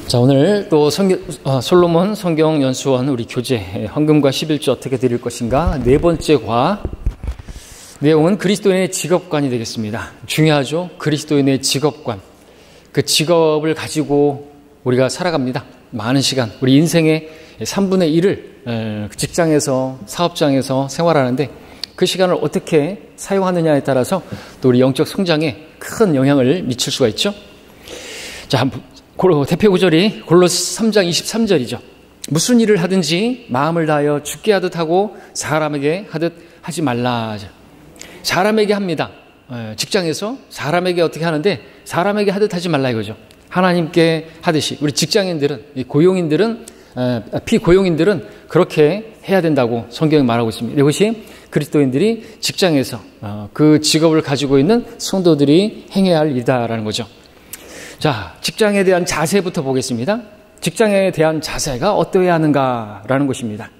자, 오늘 또 솔로몬 성경 연수원 우리 교재 헌금과 11조 어떻게 드릴 것인가 네 번째 과 내용은 그리스도인의 직업관이 되겠습니다. 중요하죠. 그리스도인의 직업관. 그 직업을 가지고 우리가 살아갑니다. 많은 시간, 우리 인생의 3분의 1을 직장에서, 사업장에서 생활하는데 그 시간을 어떻게 사용하느냐에 따라서 또 우리 영적 성장에 큰 영향을 미칠 수가 있죠. 자, 대표 구절이 골로새 3장 23절이죠. 무슨 일을 하든지 마음을 다하여 주께 하듯 하고 사람에게 하듯 하지 말라. 사람에게 합니다. 직장에서 사람에게 어떻게 하는데 사람에게 하듯 하지 말라 이거죠. 하나님께 하듯이 우리 직장인들은, 피고용인들은 그렇게 해야 된다고 성경이 말하고 있습니다. 이것이 그리스도인들이 직장에서 그 직업을 가지고 있는 성도들이 행해야 할 일이다라는 거죠. 자, 직장에 대한 자세부터 보겠습니다. 직장에 대한 자세가 어떠해야 하는가라는 것입니다.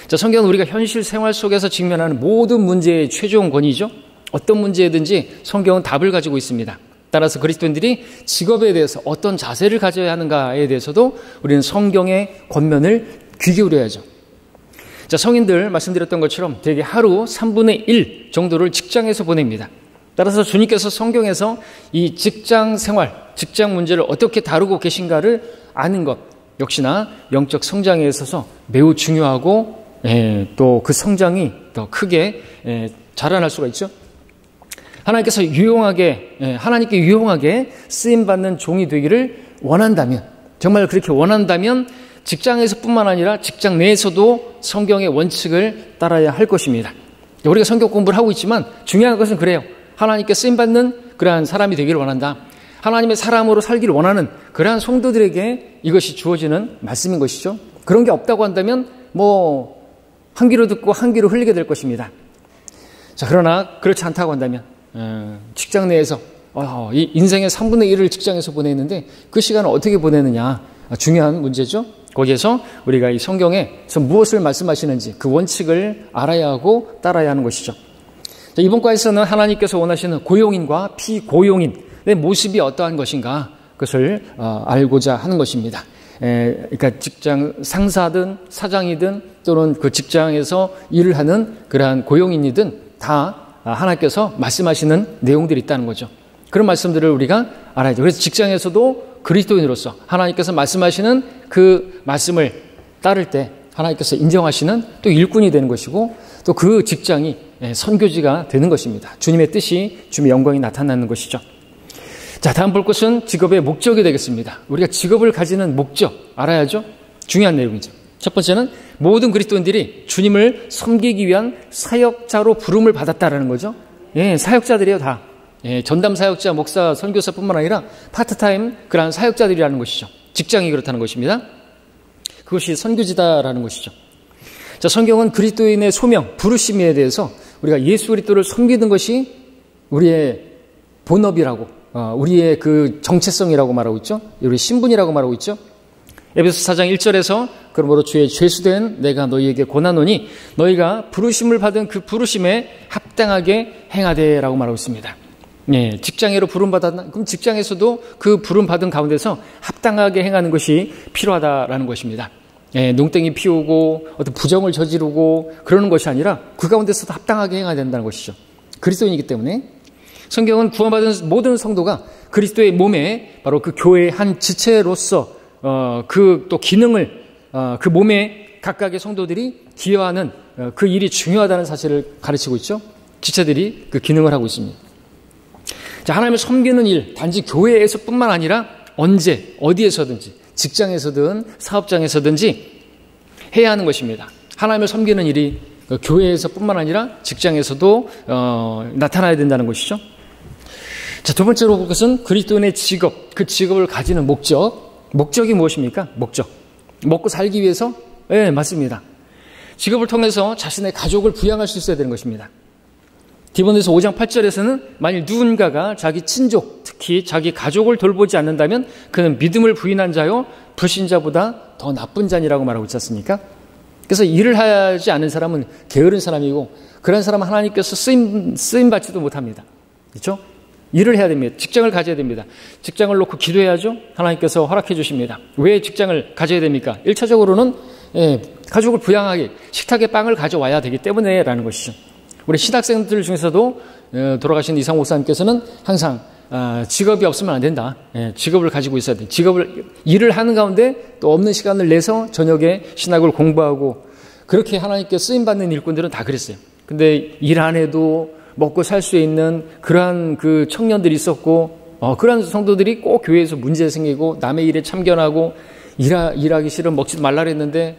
자, 성경은 우리가 현실 생활 속에서 직면하는 모든 문제의 최종 권위죠. 어떤 문제든지 성경은 답을 가지고 있습니다. 따라서 그리스도인들이 직업에 대해서 어떤 자세를 가져야 하는가에 대해서도 우리는 성경의 권면을 귀 기울여야죠. 자, 성인들 말씀드렸던 것처럼 대개 하루 3분의 1 정도를 직장에서 보냅니다. 따라서 주님께서 성경에서 이 직장 생활, 직장 문제를 어떻게 다루고 계신가를 아는 것 역시나 영적 성장에 있어서 매우 중요하고 또 그 성장이 더 크게 자라날 수가 있죠. 하나님께 유용하게 쓰임받는 종이 되기를 원한다면, 정말 그렇게 원한다면 직장에서뿐만 아니라 직장 내에서도 성경의 원칙을 따라야 할 것입니다. 우리가 성경 공부를 하고 있지만 중요한 것은 그래요. 하나님께 쓰임받는 그러한 사람이 되기를 원한다. 하나님의 사람으로 살기를 원하는 그러한 성도들에게 이것이 주어지는 말씀인 것이죠. 그런 게 없다고 한다면 한 귀로 듣고 한 귀로 흘리게 될 것입니다. 자, 그러나 그렇지 않다고 한다면 직장 내에서 이 인생의 3분의 1을 직장에서 보내는데 그 시간을 어떻게 보내느냐 중요한 문제죠. 거기에서 우리가 이 성경에서 무엇을 말씀하시는지 그 원칙을 알아야 하고 따라야 하는 것이죠. 자, 이번 과에서는 하나님께서 원하시는 고용인과 피고용인의 모습이 어떠한 것인가 그것을 알고자 하는 것입니다. 그러니까 직장 상사든 사장이든 또는 그 직장에서 일을 하는 그러한 고용인이든 다 하나님께서 말씀하시는 내용들이 있다는 거죠. 그런 말씀들을 우리가 알아야죠. 그래서 직장에서도 그리스도인으로서 하나님께서 말씀하시는 그 말씀을 따를 때 하나님께서 인정하시는 또 일꾼이 되는 것이고 또 그 직장이 선교지가 되는 것입니다. 주님의 뜻이, 주님의 영광이 나타나는 것이죠. 자, 다음 볼 것은 직업의 목적이 되겠습니다. 우리가 직업을 가지는 목적 알아야죠. 중요한 내용이죠. 첫 번째는 모든 그리스도인들이 주님을 섬기기 위한 사역자로 부름을 받았다라는 거죠. 사역자들이에요, 다. 전담 사역자, 목사, 선교사뿐만 아니라 파트타임 그러한 사역자들이라는 것이죠. 직장이 그렇다는 것입니다. 그것이 선교지다라는 것이죠. 자, 성경은 그리스도인의 소명, 부르심에 대해서 우리가 예수 그리스도를 섬기는 것이 우리의 본업이라고, 우리의 그 정체성이라고 말하고 있죠. 우리 신분이라고 말하고 있죠. 에베소 4장 1절에서 그러므로 주의 죄수된 내가 너희에게 권하노니 너희가 부르심을 받은 그 부르심에 합당하게 행하되라고 말하고 있습니다. 직장으로 부름받았나? 그럼 직장에서도 그 부름받은 가운데서 합당하게 행하는 것이 필요하다라는 것입니다. 농땡이 피우고 어떤 부정을 저지르고 그러는 것이 아니라 그 가운데서도 합당하게 행해야 된다는 것이죠. 그리스도인이기 때문에 성경은 구원받은 모든 성도가 그리스도의 몸에 바로 그 교회의 한 지체로서 그 또 기능을 그 몸에 각각의 성도들이 기여하는 그 일이 중요하다는 사실을 가르치고 있죠. 지체들이 그 기능을 하고 있습니다. 자, 하나님을 섬기는 일 단지 교회에서뿐만 아니라 언제 어디에서든지 직장에서든 사업장에서든지 해야 하는 것입니다. 하나님을 섬기는 일이 교회에서뿐만 아니라 직장에서도 나타나야 된다는 것이죠. 자, 두 번째로 볼 것은 그리스도인의 직업, 그 직업을 가지는 목적이 무엇입니까? 목적. 먹고 살기 위해서? 네, 맞습니다. 직업을 통해서 자신의 가족을 부양할 수 있어야 되는 것입니다. 디모데서 5장 8절에서는 만일 누군가가 자기 친족, 특히 자기 가족을 돌보지 않는다면 그는 믿음을 부인한 자요 불신자보다 더 나쁜 자니라고 말하고 있지 않습니까? 그래서 일을 하지 않은 사람은 게으른 사람이고 그런 사람은 하나님께서 쓰임받지도 못합니다. 그렇죠? 일을 해야 됩니다. 직장을 가져야 됩니다. 직장을 놓고 기도해야죠. 하나님께서 허락해 주십니다. 왜 직장을 가져야 됩니까? 1차적으로는 가족을 부양하게 식탁에 빵을 가져와야 되기 때문에 라는 것이죠. 우리 신학생들 중에서도 돌아가신 이상 목사님께서는 항상 직업이 없으면 안 된다. 직업을 가지고 있어야 돼. 일을 하는 가운데 또 없는 시간을 내서 저녁에 신학을 공부하고 그렇게 하나님께 쓰임받는 일꾼들은 다 그랬어요. 근데 일 안 해도 먹고 살 수 있는 그러한 그 청년들이 있었고, 그러한 성도들이 꼭 교회에서 문제 생기고 남의 일에 참견하고 일하기 싫으면 먹지도 말라 그랬는데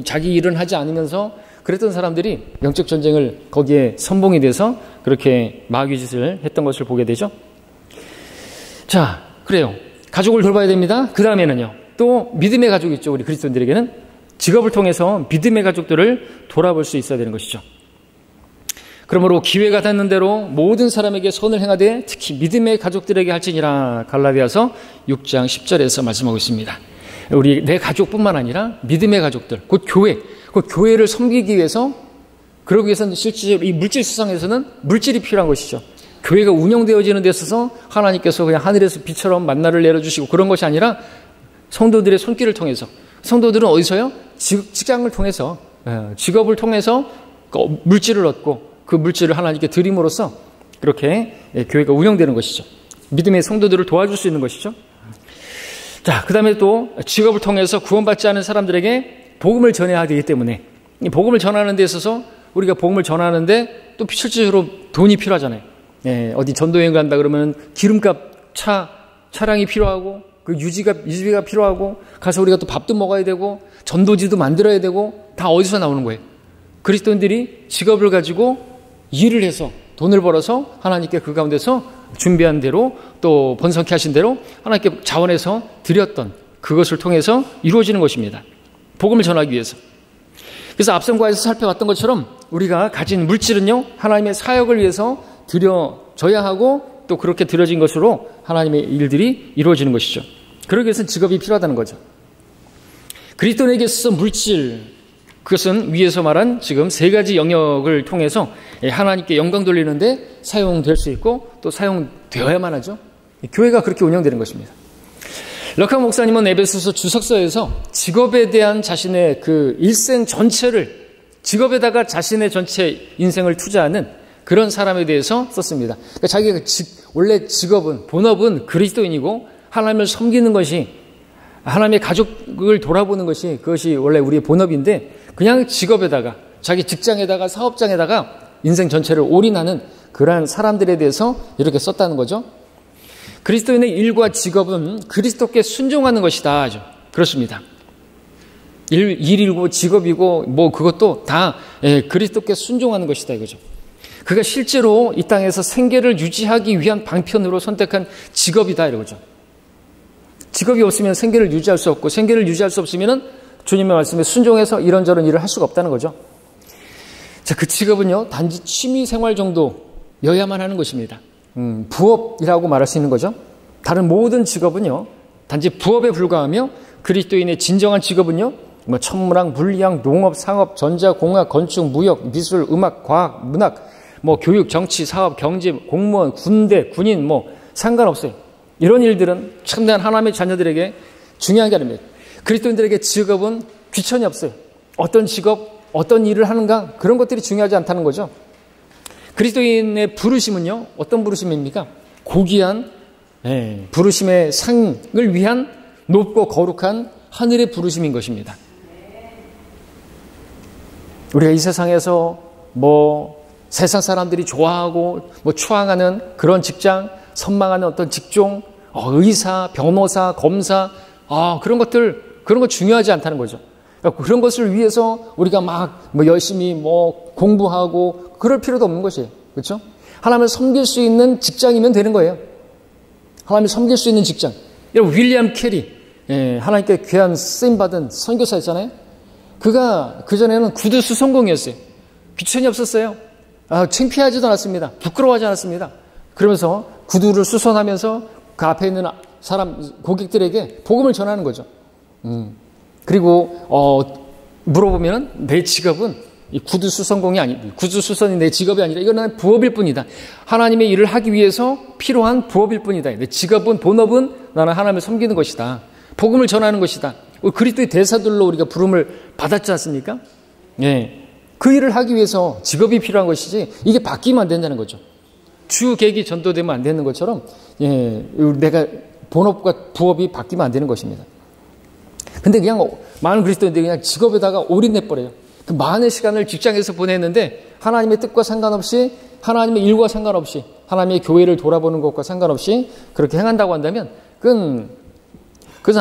자기 일은 하지 않으면서 그랬던 사람들이 영적 전쟁을 거기에 선봉이 돼서 그렇게 마귀 짓을 했던 것을 보게 되죠. 자, 그래요. 가족을 돌봐야 됩니다. 그 다음에는요. 또 믿음의 가족이 있죠. 우리 그리스도인들에게는 직업을 통해서 믿음의 가족들을 돌아볼 수 있어야 되는 것이죠. 그러므로 기회가 닿는 대로 모든 사람에게 선을 행하되 특히 믿음의 가족들에게 할지니라. 갈라디아서 6장 10절에서 말씀하고 있습니다. 우리 내 가족뿐만 아니라 믿음의 가족들, 곧 교회, 그 교회를 섬기기 위해서, 그러기 위해서는 실질적으로 이 물질 세상에서는 물질이 필요한 것이죠. 교회가 운영되어지는 데 있어서 하나님께서 그냥 하늘에서 비처럼 만나를 내려주시고 그런 것이 아니라 성도들의 손길을 통해서, 성도들은 어디서요? 직장을 통해서, 직업을 통해서 물질을 얻고 그 물질을 하나님께 드림으로써 그렇게 교회가 운영되는 것이죠. 믿음의 성도들을 도와줄 수 있는 것이죠. 자, 그 다음에 또 직업을 통해서 구원받지 않은 사람들에게 복음을 전해야 되기 때문에 복음을 전하는 데 있어서 우리가 복음을 전하는데 또 실질적으로 돈이 필요하잖아요. 어디 전도여행 간다 그러면 기름값 차량이 필요하고 그 유지비가 필요하고 가서 우리가 또 밥도 먹어야 되고 전도지도 만들어야 되고 다 어디서 나오는 거예요? 그리스도인들이 직업을 가지고 일을 해서 돈을 벌어서 하나님께 그 가운데서 준비한 대로 또 번성케 하신 대로 하나님께 자원해서 드렸던 그것을 통해서 이루어지는 것입니다. 복음을 전하기 위해서. 그래서 앞선 과에서 살펴봤던 것처럼 우리가 가진 물질은요, 하나님의 사역을 위해서 드려져야 하고 또 그렇게 드려진 것으로 하나님의 일들이 이루어지는 것이죠. 그러기 위해서는 직업이 필요하다는 거죠. 그리스도인에게 있어서 물질, 그것은 위에서 말한 지금 세 가지 영역을 통해서 하나님께 영광 돌리는데 사용될 수 있고 또 사용되어야만 하죠. 교회가 그렇게 운영되는 것입니다. 럭카 목사님은 에베소서 주석서에서 직업에 대한 자신의 그 일생 전체를, 직업에다가 자신의 전체 인생을 투자하는 그런 사람에 대해서 썼습니다. 그러니까 자기가 원래 직업은, 본업은 그리스도인이고 하나님을 섬기는 것이, 하나님의 가족을 돌아보는 것이, 그것이 원래 우리의 본업인데 그냥 직업에다가, 자기 직장에다가, 사업장에다가 인생 전체를 올인하는 그러한 사람들에 대해서 이렇게 썼다는 거죠. 그리스도인의 일과 직업은 그리스도께 순종하는 것이다. 그렇습니다. 일이고 직업이고 뭐 그것도 다 그리스도께 순종하는 것이다 이거죠. 그가 실제로 이 땅에서 생계를 유지하기 위한 방편으로 선택한 직업이다 이거죠. 직업이 없으면 생계를 유지할 수 없고, 생계를 유지할 수 없으면 주님의 말씀에 순종해서 이런저런 일을 할 수가 없다는 거죠. 자, 그 직업은요, 단지 취미 생활 정도여야만 하는 것입니다. 부업이라고 말할 수 있는 거죠. 다른 모든 직업은요, 단지 부업에 불과하며 그리스도인의 진정한 직업은요, 뭐 천문학, 물리학, 농업, 상업, 전자, 공학, 건축, 무역, 미술, 음악, 과학, 문학, 뭐 교육, 정치, 사업, 경제, 공무원, 군대, 군인 뭐 상관없어요. 이런 일들은 참된 하나님의 자녀들에게 중요한 게 아닙니다. 그리스도인들에게 직업은 귀천이 없어요. 어떤 직업, 어떤 일을 하는가, 그런 것들이 중요하지 않다는 거죠. 그리스도인의 부르심은요, 어떤 부르심입니까? 고귀한 부르심의 상을 위한 높고 거룩한 하늘의 부르심인 것입니다. 우리가 이 세상에서 뭐 세상 사람들이 좋아하고 뭐 추앙하는 그런 직장, 선망하는 어떤 직종, 의사, 변호사, 검사, 그런 거 중요하지 않다는 거죠. 그런 것을 위해서 우리가 막 뭐 열심히 뭐 공부하고 그럴 필요도 없는 것이에요. 그렇죠? 하나님을 섬길 수 있는 직장이면 되는 거예요. 하나님을 섬길 수 있는 직장. 여러분, 윌리엄 캐리, 하나님께 귀한 쓰임받은 선교사였잖아요. 그가 그전에는 구두 수선공이었어요. 귀천이 없었어요. 창피하지도 않았습니다. 부끄러워하지 않았습니다. 그러면서 구두를 수선하면서 그 앞에 있는 사람, 고객들에게 복음을 전하는 거죠. 그리고 물어보면 내 직업은 이 구두수선이 내 직업이 아니라 이거는 부업일 뿐이다. 하나님의 일을 하기 위해서 필요한 부업일 뿐이다. 내 직업은, 본업은 나는 하나님을 섬기는 것이다. 복음을 전하는 것이다. 그리스도의 대사들로 우리가 부름을 받았지 않습니까? 예. 그 일을 하기 위해서 직업이 필요한 것이지 이게 바뀌면 안 된다는 거죠. 주 계기 전도되면 안 되는 것처럼 예, 내가 본업과 부업이 바뀌면 안 되는 것입니다. 근데 그냥 많은 그리스도인들이 그냥 직업에다가 올인해버려요. 그 많은 시간을 직장에서 보냈는데 하나님의 뜻과 상관없이, 하나님의 일과 상관없이, 하나님의 교회를 돌아보는 것과 상관없이 그렇게 행한다고 한다면 그것은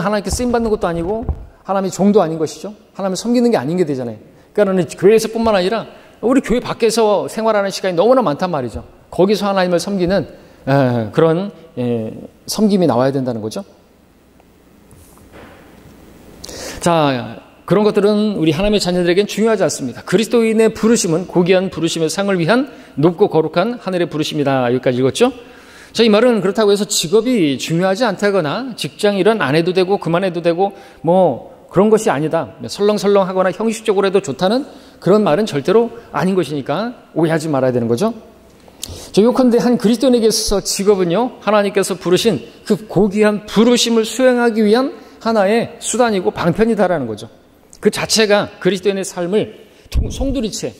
하나님께 쓰임받는 것도 아니고 하나님의 종도 아닌 것이죠. 하나님을 섬기는 게 아닌 게 되잖아요. 그러니까 교회에서뿐만 아니라 우리 교회 밖에서 생활하는 시간이 너무나 많단 말이죠. 거기서 하나님을 섬기는 그런 섬김이 나와야 된다는 거죠. 자, 그런 것들은 우리 하나님의 자녀들에겐 중요하지 않습니다. 그리스도인의 부르심은 고귀한 부르심의 상을 위한 높고 거룩한 하늘의 부르심이다. 여기까지 읽었죠? 자, 이 말은 그렇다고 해서 직업이 중요하지 않다거나 직장일은 안 해도 되고 그만해도 되고 뭐 그런 것이 아니다. 설렁설렁하거나 형식적으로 해도 좋다는 그런 말은 절대로 아닌 것이니까 오해하지 말아야 되는 거죠. 저 요컨대 한 그리스도인에게 있어서 직업은요, 하나님께서 부르신 그 고귀한 부르심을 수행하기 위한 하나의 수단이고 방편이다라는 거죠. 그 자체가 그리스도인의 삶을 송두리째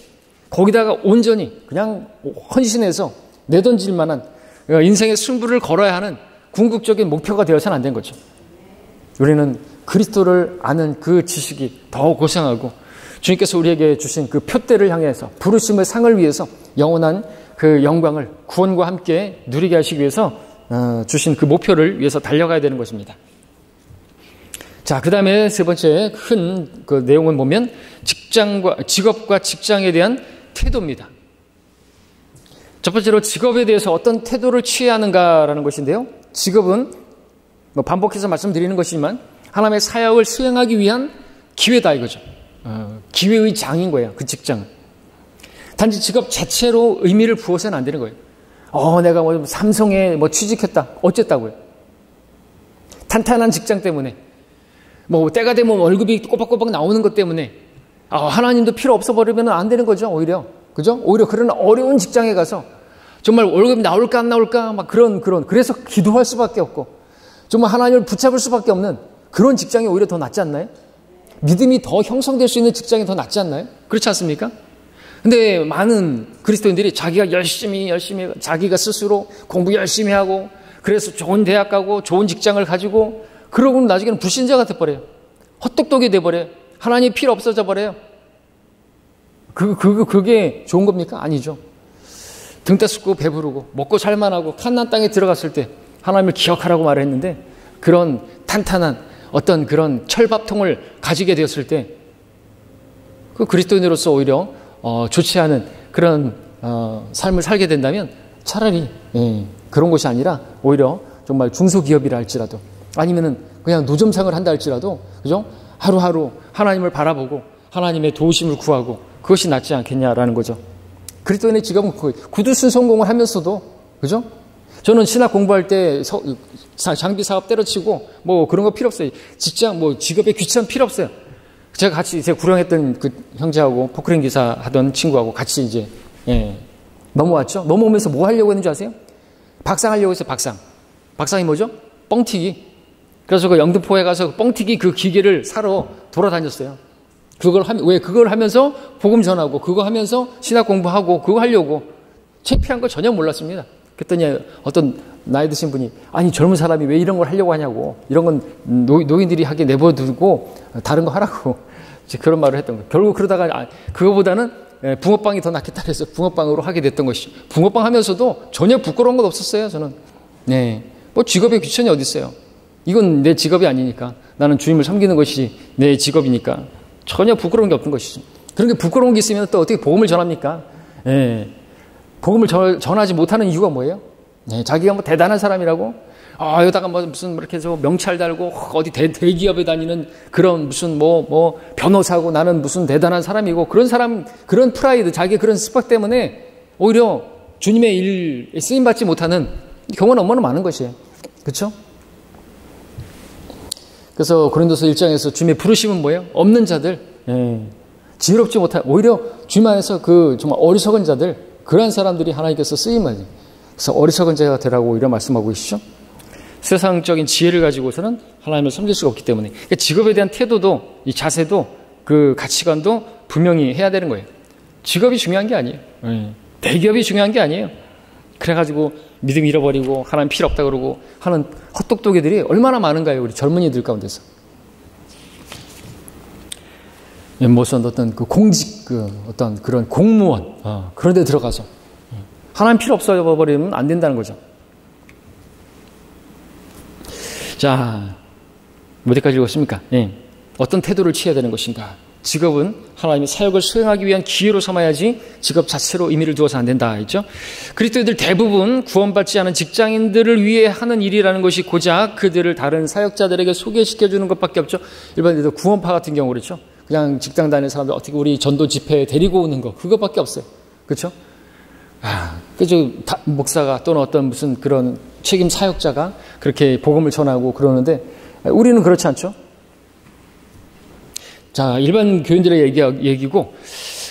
거기다가 온전히 그냥 헌신해서 내던질 만한 인생의 승부를 걸어야 하는 궁극적인 목표가 되어서는 안 된 거죠. 우리는 그리스도를 아는 그 지식이 더 고상하고 주님께서 우리에게 주신 그 표대를 향해서 부르심의 상을 위해서 영원한 그 영광을 구원과 함께 누리게 하시기 위해서 주신 그 목표를 위해서 달려가야 되는 것입니다. 자, 그 다음에 세 번째 큰 그 내용은 보면 직업과 직장에 대한 태도입니다. 첫 번째로 직업에 대해서 어떤 태도를 취해야 하는가라는 것인데요. 직업은 뭐 반복해서 말씀드리는 것이지만 하나님의 사역을 수행하기 위한 기회다 이거죠. 기회의 장인 거예요. 그 직장은. 단지 직업 자체로 의미를 부어서는 안 되는 거예요. 내가 뭐 삼성에 뭐 취직했다. 어쨌다고요. 탄탄한 직장 때문에. 뭐 때가 되면 월급이 꼬박꼬박 나오는 것 때문에 하나님도 필요 없어 버리면 안 되는 거죠. 오히려. 그죠? 오히려 그런 어려운 직장에 가서 정말 월급이 나올까 안 나올까 막 그래서 기도할 수밖에 없고 정말 하나님을 붙잡을 수밖에 없는 그런 직장이 오히려 더 낫지 않나요? 믿음이 더 형성될 수 있는 직장이 더 낫지 않나요? 그렇지 않습니까? 근데 많은 그리스도인들이 자기가 열심히 자기가 스스로 공부 열심히 하고 그래서 좋은 대학 가고 좋은 직장을 가지고 그러고는 나중에는 불신자가 돼버려요. 헛똑똑이 돼버려요. 하나님이 필요 없어져 버려요. 그게 좋은 겁니까? 아니죠. 등 따숩고 배부르고 먹고 살만하고 칸난 땅에 들어갔을 때 하나님을 기억하라고 말했는데 그런 탄탄한 어떤 그런 철밥통을 가지게 되었을 때 그 그리스도인으로서 오히려 좋지 않은 그런 삶을 살게 된다면 차라리 그런 것이 아니라 오히려 정말 중소기업이라 할지라도 아니면은 그냥 노점상을 한다 할지라도 그죠? 하루하루 하나님을 바라보고 하나님의 도우심을 구하고 그것이 낫지 않겠냐라는 거죠. 그리스도인의 직업은 구두순 성공을 하면서도 그죠? 저는 신학 공부할 때 장비 사업 때려치고 뭐 그런 거 필요 없어요. 직장 뭐 직업에 귀찮은 필요 없어요. 제가 구령했던 그 형제하고 포크레인 기사 하던 친구하고 같이 이제 넘어왔죠. 넘어오면서 뭐 하려고 했는지 아세요? 박상하려고 했어요. 박상이 뭐죠? 뻥튀기. 그래서 그 영등포에 가서 뻥튀기 그 기계를 사러 돌아다녔어요. 그걸 하면서 복음 전하고 그거 하면서 신학 공부하고 그거 하려고 창피한 거 전혀 몰랐습니다. 그랬더니 어떤 나이 드신 분이 아니 젊은 사람이 왜 이런 걸 하려고 하냐고 이런 건 노인들이 하게 내버려두고 다른 거 하라고 그런 말을 했던 거예요. 결국 그러다가 그거보다는 붕어빵이 더 낫겠다 해서 붕어빵으로 하게 됐던 것이죠. 붕어빵 하면서도 전혀 부끄러운 건 없었어요. 저는. 뭐 직업에 귀천이 어디 있어요. 이건 내 직업이 아니니까 나는 주님을 섬기는 것이 내 직업이니까 전혀 부끄러운 게 없는 것이죠. 그런 게 부끄러운 게 있으면 또 어떻게 복음을 전합니까? 복음을 전하지 못하는 이유가 뭐예요? 자기가 뭐 대단한 사람이라고 여기다가 뭐 무슨 이렇게 해서 명찰 달고 어디 대기업에 다니는 그런 무슨 뭐 변호사고 나는 무슨 대단한 사람이고 그런 프라이드 자기의 그런 습박 때문에 오히려 주님의 일에 쓰임 받지 못하는 경우는 얼마나 많은 것이에요. 그렇죠? 그래서 고린도서 1장에서 주님의 부르심은 뭐예요? 없는 자들, 지혜롭지 못한, 오히려 주님 안에서 그 정말 어리석은 자들, 그러한 사람들이 하나님께서 쓰임을, 그래서 어리석은 자가 되라고 이런 말씀하고 계시죠. 세상적인 지혜를 가지고서는 하나님을 섬길 수가 없기 때문에. 그러니까 직업에 대한 태도도, 이 자세도, 그 가치관도 분명히 해야 되는 거예요. 직업이 중요한 게 아니에요. 대기업이 중요한 게 아니에요. 그래가지고 믿음 잃어버리고 하나님 필요 없다 그러고 하는 헛똑똑이들이 얼마나 많은가요? 우리 젊은이들 가운데서. 무슨 어떤 그 공직, 그 어떤 그런 공무원, 그런 데 들어가서 하나님 필요 없어버리면 안 된다는 거죠. 자, 어디까지 읽었습니까? 예. 어떤 태도를 취해야 되는 것인가? 직업은 하나님의 사역을 수행하기 위한 기회로 삼아야지 직업 자체로 의미를 두어서 안 된다 했죠. 그리스도인들 대부분 구원받지 않은 직장인들을 위해 하는 일이라는 것이 고작 그들을 다른 사역자들에게 소개시켜주는 것밖에 없죠. 일반적으로 구원파 같은 경우 그렇죠. 그냥 직장 다니는 사람들 어떻게 우리 전도 집회에 데리고 오는 거 그것밖에 없어요. 그렇죠? 그죠. 목사가 또는 어떤 무슨 그런 책임 사역자가 그렇게 복음을 전하고 그러는데 우리는 그렇지 않죠. 자, 일반 교인들의 얘기고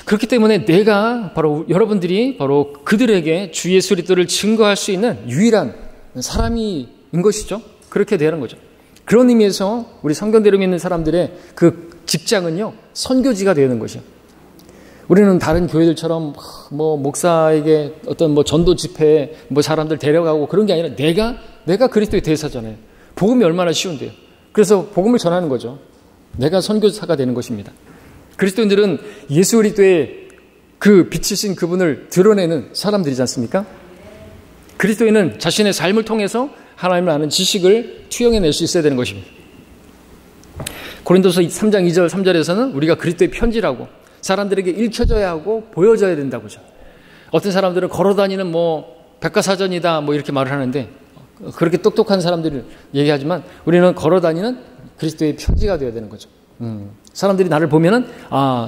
그렇기 때문에 내가 바로 여러분들이 바로 그들에게 주 예수 그리스도를 증거할 수 있는 유일한 사람인 것이죠. 그렇게 되는 거죠. 그런 의미에서 우리 성경대로 믿는 사람들의 그 직장은요, 선교지가 되는 것이에요. 우리는 다른 교회들처럼 뭐 목사에게 어떤 뭐 전도 집회에 뭐 사람들 데려가고 그런 게 아니라 내가 그리스도의 대사잖아요. 복음이 얼마나 쉬운데요. 그래서 복음을 전하는 거죠. 내가 선교사가 되는 것입니다. 그리스도인들은 예수 그리스도의 그 빛이신 그분을 드러내는 사람들이지 않습니까? 그리스도인은 자신의 삶을 통해서 하나님을 아는 지식을 투영해낼 수 있어야 되는 것입니다. 고린도서 3장 2절 3절에서는 우리가 그리스도의 편지라고 사람들에게 읽혀져야 하고 보여져야 된다고 하죠. 어떤 사람들은 걸어다니는 뭐 백과사전이다 뭐 이렇게 말을 하는데 그렇게 똑똑한 사람들을 얘기하지만 우리는 걸어다니는 그리스도의 편지가 되어야 되는 거죠. 사람들이 나를 보면은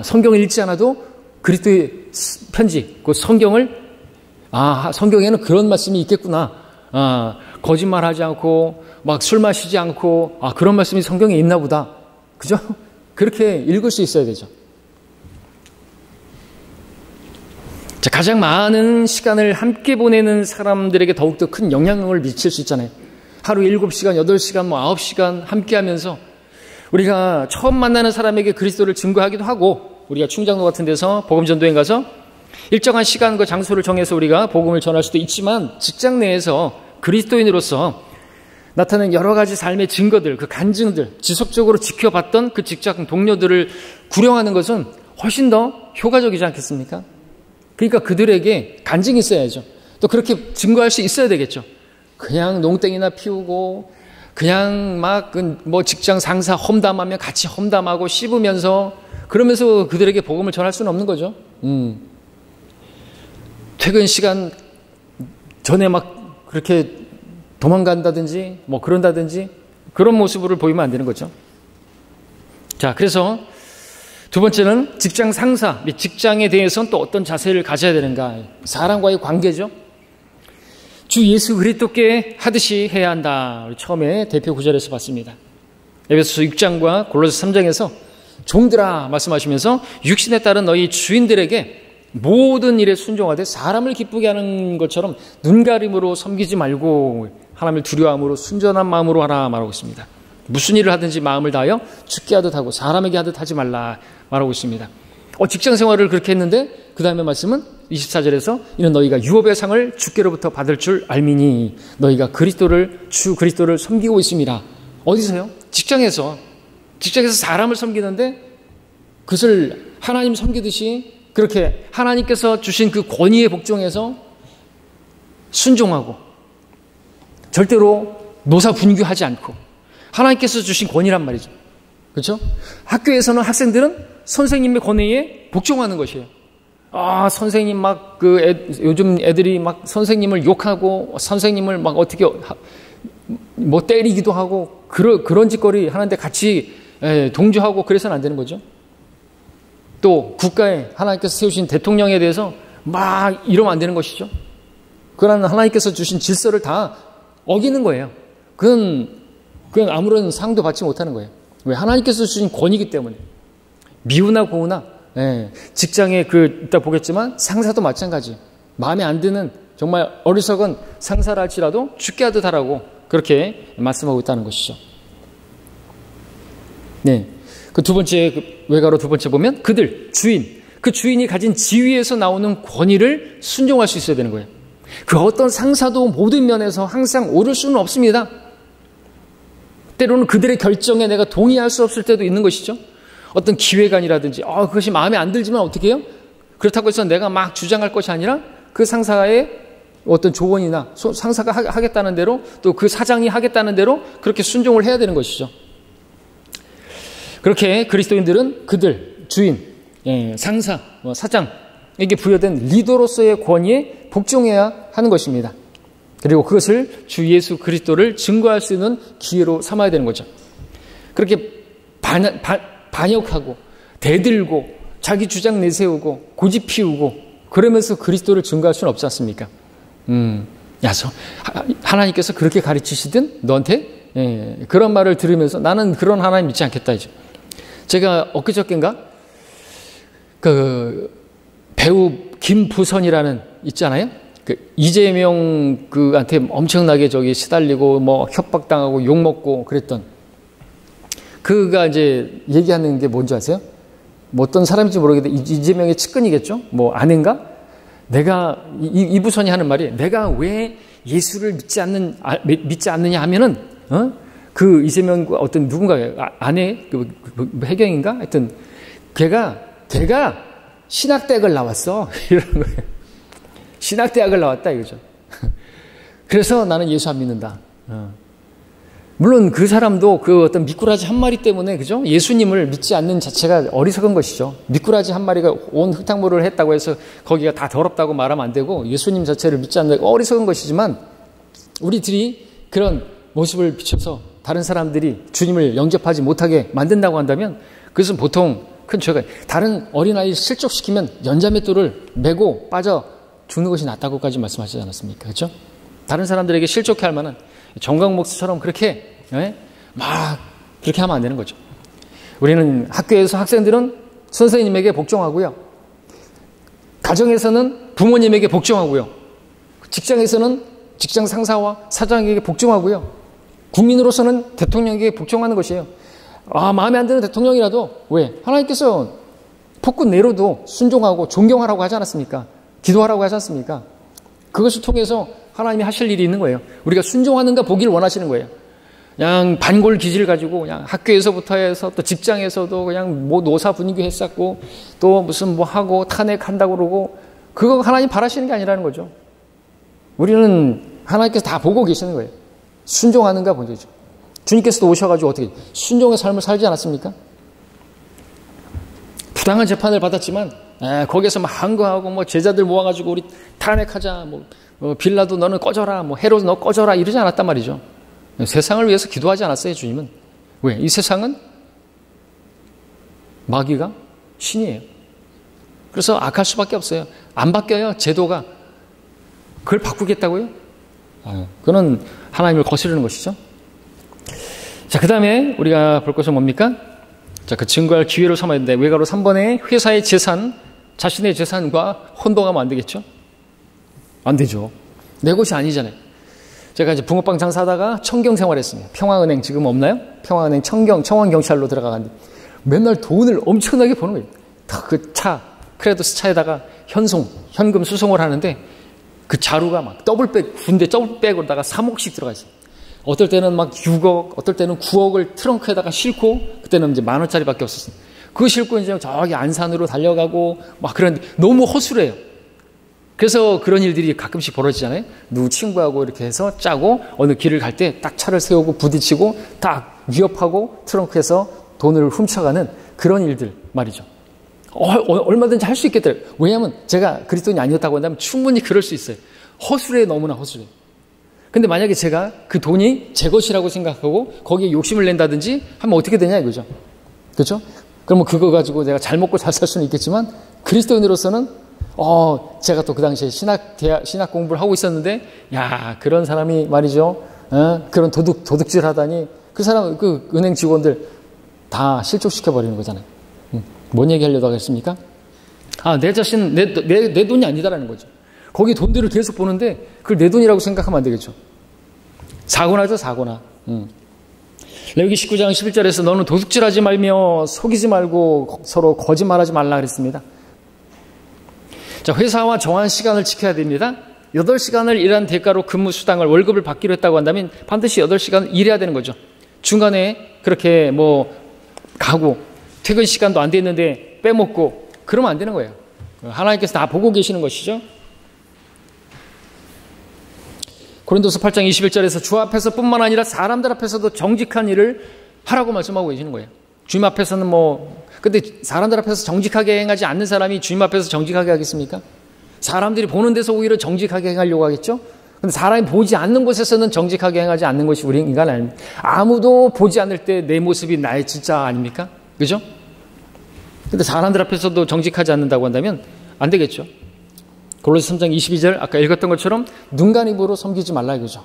성경을 읽지 않아도 그리스도의 편지, 그 성경을 성경에는 그런 말씀이 있겠구나. 거짓말하지 않고 막 술 마시지 않고 그런 말씀이 성경에 있나 보다. 그죠? 그렇게 읽을 수 있어야 되죠. 자, 가장 많은 시간을 함께 보내는 사람들에게 더욱더 큰 영향력을 미칠 수 있잖아요. 하루 7시간, 8시간, 9시간 함께 하면서 우리가 처음 만나는 사람에게 그리스도를 증거하기도 하고 우리가 충장로 같은 데서 복음전도행 가서 일정한 시간과 장소를 정해서 우리가 복음을 전할 수도 있지만 직장 내에서 그리스도인으로서 나타나는 여러 가지 삶의 증거들, 그 간증들, 지속적으로 지켜봤던 그 직장 동료들을 구령하는 것은 훨씬 더 효과적이지 않겠습니까? 그러니까 그들에게 간증이 있어야죠. 또 그렇게 증거할 수 있어야 되겠죠. 그냥 농땡이나 피우고 그냥 막 뭐 직장 상사 험담하면 같이 험담하고 씹으면서 그러면서 그들에게 복음을 전할 수는 없는 거죠. 퇴근 시간 전에 막 그렇게 도망간다든지 뭐 그런다든지 그런 모습을 보이면 안 되는 거죠. 자, 그래서 두 번째는 직장 상사 및 직장에 대해서는 또 어떤 자세를 가져야 되는가? 사람과의 관계죠. 주 예수 그리스도께 하듯이 해야 한다. 우리 처음에 대표 구절에서 봤습니다. 에베소서 6장과 골로새 3장에서 종들아 말씀하시면서 육신에 따른 너희 주인들에게 모든 일에 순종하되 사람을 기쁘게 하는 것처럼 눈가림으로 섬기지 말고 하나님을 두려워함으로 순전한 마음으로 하라 말하고 있습니다. 무슨 일을 하든지 마음을 다하여 주께 하듯 하고 사람에게 하듯 하지 말라 말하고 있습니다. 직장 생활을 그렇게 했는데 그 다음에 말씀은 24절에서 이는 너희가 유업의 상을 주께로부터 받을 줄 알미니 너희가 주 그리스도를 섬기고 있습니다. 어디서요? 직장에서 사람을 섬기는데 그것을 하나님 섬기듯이 그렇게 하나님께서 주신 그 권위에 복종해서 순종하고 절대로 노사 분규하지 않고 하나님께서 주신 권위란 말이죠. 그렇죠? 학교에서는 학생들은 선생님의 권위에 복종하는 것이에요. 선생님 막 요즘 애들이 막 선생님을 욕하고 선생님을 막 어떻게 뭐 때리기도 하고 그런 짓거리 하는데 같이 동조하고 그래서는 안 되는 거죠. 또 국가에 하나님께서 세우신 대통령에 대해서 막 이러면 안 되는 것이죠. 그러나 하나님께서 주신 질서를 다 어기는 거예요. 그건 아무런 상도 받지 못하는 거예요. 왜? 하나님께서 주신 권위이기 때문에 미우나 고우나 예, 직장에 이따 보겠지만 상사도 마찬가지. 마음에 안 드는 정말 어리석은 상사라 할지라도 죽게 하듯 하라고 그렇게 말씀하고 있다는 것이죠. 네. 그 두 번째, 외가로 두 번째 보면 주인. 그 주인이 가진 지위에서 나오는 권위를 순종할 수 있어야 되는 거예요. 그 어떤 상사도 모든 면에서 항상 옳을 수는 없습니다. 때로는 그들의 결정에 내가 동의할 수 없을 때도 있는 것이죠. 어떤 기획안이라든지 그것이 마음에 안 들지만 어떻게 해요? 그렇다고 해서 내가 막 주장할 것이 아니라 그 상사의 어떤 조언이나 상사가 하겠다는 대로 또 그 사장이 하겠다는 대로 그렇게 순종을 해야 되는 것이죠. 그렇게 그리스도인들은 주인, 상사, 사장에게 부여된 리더로서의 권위에 복종해야 하는 것입니다. 그리고 그것을 주 예수 그리스도를 증거할 수 있는 기회로 삼아야 되는 거죠. 그렇게 반역하고 대들고 자기 주장 내세우고 고집 피우고 그러면서 그리스도를 증거할 수는 없지 않습니까? 하나님께서 그렇게 가르치시든 너한테 그런 말을 들으면서 나는 그런 하나님 믿지 않겠다 이죠. 제가 엊그저께인가 그 배우 김부선이라는 있잖아요. 그 이재명 그한테 엄청나게 시달리고 뭐 협박당하고 욕 먹고 그랬던 그가 이제 얘기하는 게 뭔지 아세요? 뭐 어떤 사람인지 모르겠는데 이재명의 측근이겠죠? 뭐 아내인가? 내가 이부선이 하는 말이 내가 왜 예수를 믿지 않느냐 하면은 그 이재명과 어떤 누군가 아내 해경인가? 하여튼 걔가 신학대학을 나왔어 이런 거예요. 신학대학을 나왔다 이거죠. 그래서 나는 예수 안 믿는다. 물론 그 사람도 그 어떤 미꾸라지 한 마리 때문에 그죠? 예수님을 믿지 않는 자체가 어리석은 것이죠. 미꾸라지 한 마리가 온 흙탕물을 했다고 해서 거기가 다 더럽다고 말하면 안 되고 예수님 자체를 믿지 않는 어리석은 것이지만 우리들이 그런 모습을 비춰서 다른 사람들이 주님을 영접하지 못하게 만든다고 한다면 그것은 보통 큰 죄가 다른 어린아이를 실족시키면 연자맷돌을 메고 빠져 죽는 것이 낫다고까지 말씀하시지 않았습니까? 그렇죠? 다른 사람들에게 실족해 할 만한 정강 목사처럼 그렇게 막 그렇게 하면 안 되는 거죠. 우리는 학교에서 학생들은 선생님에게 복종하고요. 가정에서는 부모님에게 복종하고요. 직장에서는 직장 상사와 사장에게 복종하고요. 국민으로서는 대통령에게 복종하는 것이에요. 마음에 안 드는 대통령이라도 왜? 하나님께서 폭군 내로도 순종하고 존경하라고 하지 않았습니까? 기도하라고 하지 않습니까? 그것을 통해서 하나님이 하실 일이 있는 거예요. 우리가 순종하는가 보기를 원하시는 거예요. 그냥 반골 기질 가지고 그냥 학교에서부터 해서 또 직장에서도 그냥 뭐 노사 분위기 했었고 또 무슨 뭐 하고 탄핵한다고 그러고 그거 하나님 바라시는 게 아니라는 거죠. 우리는 하나님께서 다 보고 계시는 거예요. 순종하는가 보죠. 주님께서도 오셔가지고 어떻게 순종의 삶을 살지 않았습니까? 부당한 재판을 받았지만 거기에서 막 항거하고 뭐 제자들 모아가지고 우리 탄핵하자 뭐 빌라도 너는 꺼져라 뭐 헤롯 너 꺼져라 이러지 않았단 말이죠. 세상을 위해서 기도하지 않았어요. 주님은. 왜? 이 세상은 마귀가 신이에요. 그래서 악할 수밖에 없어요. 안 바뀌어요. 제도가. 그걸 바꾸겠다고요? 그건 하나님을 거스르는 것이죠. 자, 그 다음에 우리가 볼 것은 뭡니까? 자, 그 증거할 기회로 삼아야 되는데 외가로 3번에 회사의 재산, 자신의 재산과 혼동하면 안 되겠죠? 안 되죠. 내 것이 아니잖아요. 제가 이제 붕어빵 장사하다가 청경 생활했습니다. 평화은행 지금 없나요? 평화은행 청원경찰로 들어가는데 맨날 돈을 엄청나게 버는 거예요. 그 크레도스 차에다가 현금 수송을 하는데 그 자루가 막 군대 더블백으로다가 3억씩 들어가 있어요. 어떨 때는 막 6억, 어떨 때는 9억을 트렁크에다가 싣고, 그때는 이제 10,000원짜리밖에 없었어요. 그거 싣고 이제 저기 안산으로 달려가고, 막 그런데 너무 허술해요. 그래서 그런 일들이 가끔씩 벌어지잖아요. 누구 친구하고 이렇게 해서 짜고, 어느 길을 갈 때 딱 차를 세우고 부딪히고, 딱 위협하고 트렁크에서 돈을 훔쳐가는 그런 일들 말이죠. 얼마든지 할 수 있겠더라고요. 왜냐하면 제가 그리스도인이 아니었다고 한다면 충분히 그럴 수 있어요. 허술해, 너무나 허술해. 근데 만약에 제가 그 돈이 제 것이라고 생각하고 거기에 욕심을 낸다든지 하면 어떻게 되냐 이거죠. 그렇죠? 그러면 그거 가지고 내가 잘 먹고 잘 살 수는 있겠지만 그리스도인으로서는 제가 또 그 당시에 신학 공부를 하고 있었는데 야, 그런 사람이 말이죠. 그런 도둑질 하다니 그 사람 그 은행 직원들 다 실족시켜 버리는 거잖아요. 뭔 얘기 하려고 하겠습니까? 내 자신, 내 돈이 아니다라는 거죠. 거기 돈들을 계속 보는데 그걸 내 돈이라고 생각하면 안 되겠죠. 사고나죠, 사고나. 레위기 19장 11절에서 너는 도둑질하지 말며 속이지 말고 서로 거짓말하지 말라 그랬습니다. 자, 회사와 정한 시간을 지켜야 됩니다. 8시간을 일한 대가로 근무 수당을 월급을 받기로 했다고 한다면 반드시 8시간 일해야 되는 거죠. 중간에 그렇게 가고 퇴근 시간도 안 됐는데 빼먹고 그러면 안 되는 거예요. 하나님께서 다 보고 계시는 것이죠. 고린도서 8장 21절에서 주 앞에서 뿐만 아니라 사람들 앞에서도 정직한 일을 하라고 말씀하고 계시는 거예요. 주님 앞에서는 근데 사람들 앞에서 정직하게 행하지 않는 사람이 주님 앞에서 정직하게 하겠습니까? 사람들이 보는 데서 오히려 정직하게 행하려고 하겠죠? 근데 사람이 보지 않는 곳에서는 정직하게 행하지 않는 것이 우리 인간 아닙니까? 아무도 보지 않을 때 내 모습이 나의 진짜 아닙니까? 그죠? 근데 사람들 앞에서도 정직하지 않는다고 한다면 안 되겠죠? 골로새 3장 22절 아까 읽었던 것처럼 눈간 입으로 섬기지 말라 이거죠.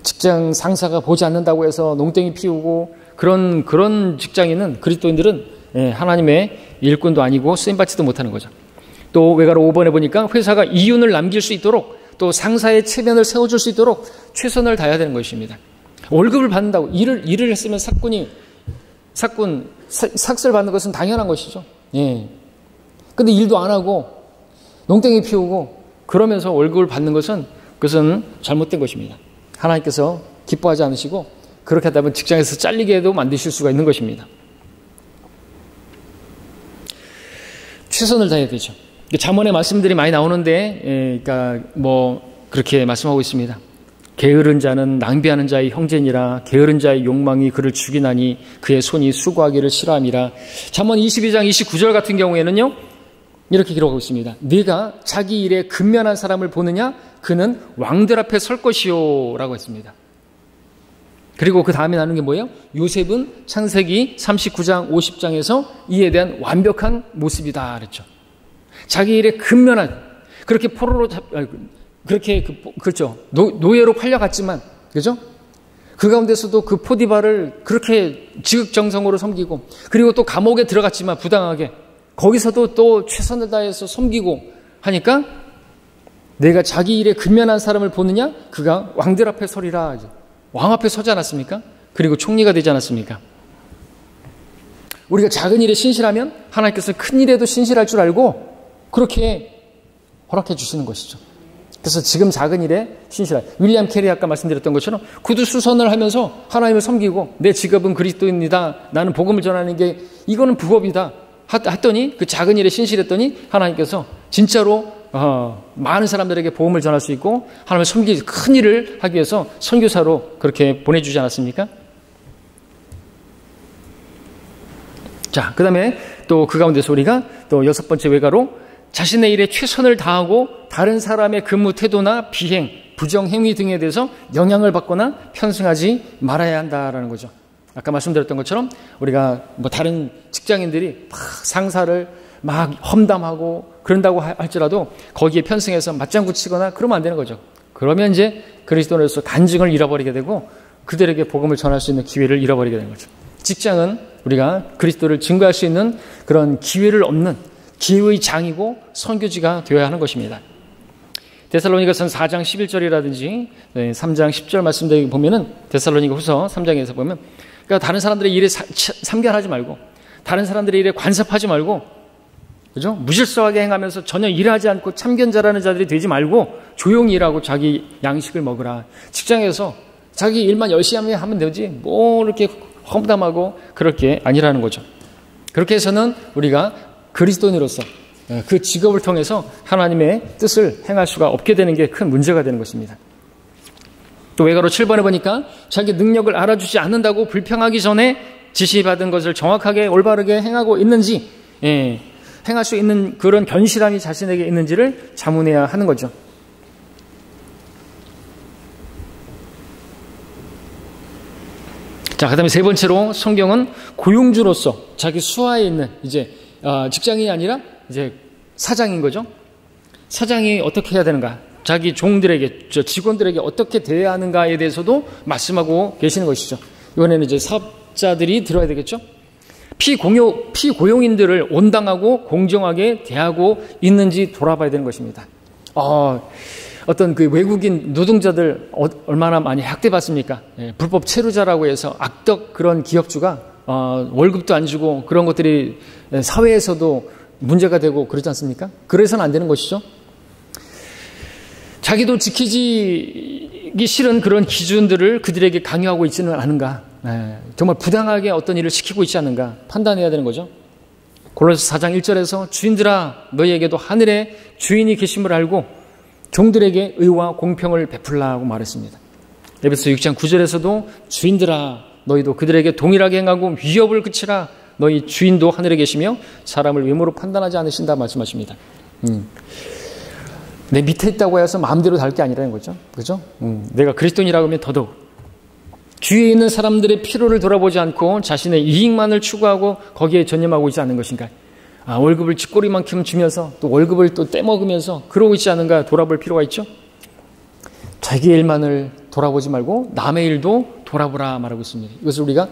직장 상사가 보지 않는다고 해서 농땡이 피우고 그런 직장인은 그리스도인들은 하나님의 일꾼도 아니고 쓰임받지도 못하는 거죠. 또 외가로 5번에 보니까 회사가 이윤을 남길 수 있도록 또 상사의 체면을 세워줄 수 있도록 최선을 다해야 되는 것입니다. 월급을 받는다고 일을 했으면 삭스를 받는 것은 당연한 것이죠. 근데 일도 안 하고 농땡이 피우고 그러면서 월급을 받는 그것은 잘못된 것입니다. 하나님께서 기뻐하지 않으시고 그렇게 하다 보면 직장에서 잘리게도 만드실 수가 있는 것입니다. 최선을 다해야 되죠. 잠언의 말씀들이 많이 나오는데, 그렇게 말씀하고 있습니다. 게으른 자는 낭비하는 자의 형제니라. 게으른 자의 욕망이 그를 죽이나니 그의 손이 수고하기를 싫어함이라. 잠언 22장 29절 같은 경우에는요, 이렇게 기록하고 있습니다. 네가 자기 일에 근면한 사람을 보느냐? 그는 왕들 앞에 설 것이요 라고 했습니다. 그리고 그 다음에 나오는 게 뭐예요? 요셉은 창세기 39장 50장에서 이에 대한 완벽한 모습이다 그랬죠. 자기 일에 근면한, 그렇게 그렇죠. 노예로 팔려갔지만, 그죠? 그 가운데서도 그 포디바를 그렇게 지극정성으로 섬기고, 그리고 또 감옥에 들어갔지만 부당하게, 거기서도 또 최선을 다해서 섬기고 하니까 내가 자기 일에 근면한 사람을 보느냐? 그가 왕들 앞에 서리라. 왕 앞에 서지 않았습니까? 그리고 총리가 되지 않았습니까? 우리가 작은 일에 신실하면 하나님께서 큰 일에도 신실할 줄 알고 그렇게 허락해 주시는 것이죠. 그래서 지금 작은 일에 신실할, 윌리엄 캐리 아까 말씀드렸던 것처럼 구두 수선을 하면서 하나님을 섬기고 내 직업은 그리스도인이다. 나는 복음을 전하는 게 이거는 부업이다. 했더니 그 작은 일에 신실했더니 하나님께서 진짜로 많은 사람들에게 복음을 전할 수 있고 하나님을 섬기기 큰 일을 하기 위해서 선교사로 그렇게 보내주지 않았습니까? 자, 그 다음에 또 그 가운데서 우리가 또 6번째 외가로 자신의 일에 최선을 다하고 다른 사람의 근무 태도나 비행, 부정행위 등에 대해서 영향을 받거나 편승하지 말아야 한다라는 거죠. 아까 말씀드렸던 것처럼 우리가 다른 직장인들이 막 상사를 막 험담하고 그런다고 할지라도 거기에 편승해서 맞장구 치거나 그러면 안 되는 거죠. 그러면 이제 그리스도로서 간증을 잃어버리게 되고 그들에게 복음을 전할 수 있는 기회를 잃어버리게 되는 거죠. 직장은 우리가 그리스도를 증거할 수 있는 그런 기회를 얻는 기회의 장이고 선교지가 되어야 하는 것입니다. 데살로니가서 4장 11절이라든지 3장 10절 말씀드리고 보면은 데살로니가 후서 3장에서 보면 그러니까 다른 사람들의 일에 참견하지 말고 다른 사람들의 일에 관섭하지 말고 그죠? 무질서하게 행하면서 전혀 일하지 않고 참견자라는 자들이 되지 말고 조용히 일하고 자기 양식을 먹으라. 직장에서 자기 일만 열심히 하면 되지 뭐 이렇게 험담하고 그럴 게 아니라는 거죠. 그렇게 해서는 우리가 그리스도인으로서 그 직업을 통해서 하나님의 뜻을 행할 수가 없게 되는 게 큰 문제가 되는 것입니다. 또 외가로 7번에 보니까 자기 능력을 알아주지 않는다고 불평하기 전에 지시받은 것을 정확하게 올바르게 행하고 있는지 행할 수 있는 그런 견실함이 자신에게 있는지를 자문해야 하는 거죠. 자, 그 다음에 세 번째로 성경은 고용주로서 자기 수하에 있는 이제 직장인이 아니라 이제 사장인 거죠. 사장이 어떻게 해야 되는가? 자기 종들에게, 직원들에게 어떻게 대해야 하는가에 대해서도 말씀하고 계시는 것이죠. 이번에는 이제 사업자들이 들어야 되겠죠. 피고용인들을 온당하고 공정하게 대하고 있는지 돌아봐야 되는 것입니다. 어떤 그 외국인 노동자들 얼마나 많이 학대받습니까? 불법 체류자라고 해서 악덕 그런 기업주가 월급도 안 주고 그런 것들이 사회에서도 문제가 되고 그러지 않습니까? 그래서는 안 되는 것이죠. 자기도 지키기 싫은 그런 기준들을 그들에게 강요하고 있지는 않은가? 정말 부당하게 어떤 일을 시키고 있지 않은가 판단해야 되는 거죠. 골로새 4장 1절에서 주인들아 너희에게도 하늘에 주인이 계심을 알고 종들에게 의와 공평을 베풀라고 말했습니다. 에베소 6장 9절에서도 주인들아 너희도 그들에게 동일하게 행하고 위협을 그치라 너희 주인도 하늘에 계시며 사람을 외모로 판단하지 않으신다 말씀하십니다. 내 밑에 있다고 해서 마음대로 달 게 아니라는 거죠. 그죠? 내가 그리스도인이라고 하면 더더욱 주위에 있는 사람들의 필요를 돌아보지 않고 자신의 이익만을 추구하고 거기에 전념하고 있지 않은 것인가? 월급을 쥐꼬리만큼 주면서 또 월급을 또 떼먹으면서 그러고 있지 않은가 돌아볼 필요가 있죠. 자기 일만을 돌아보지 말고 남의 일도 돌아보라 말하고 있습니다. 이것을 우리가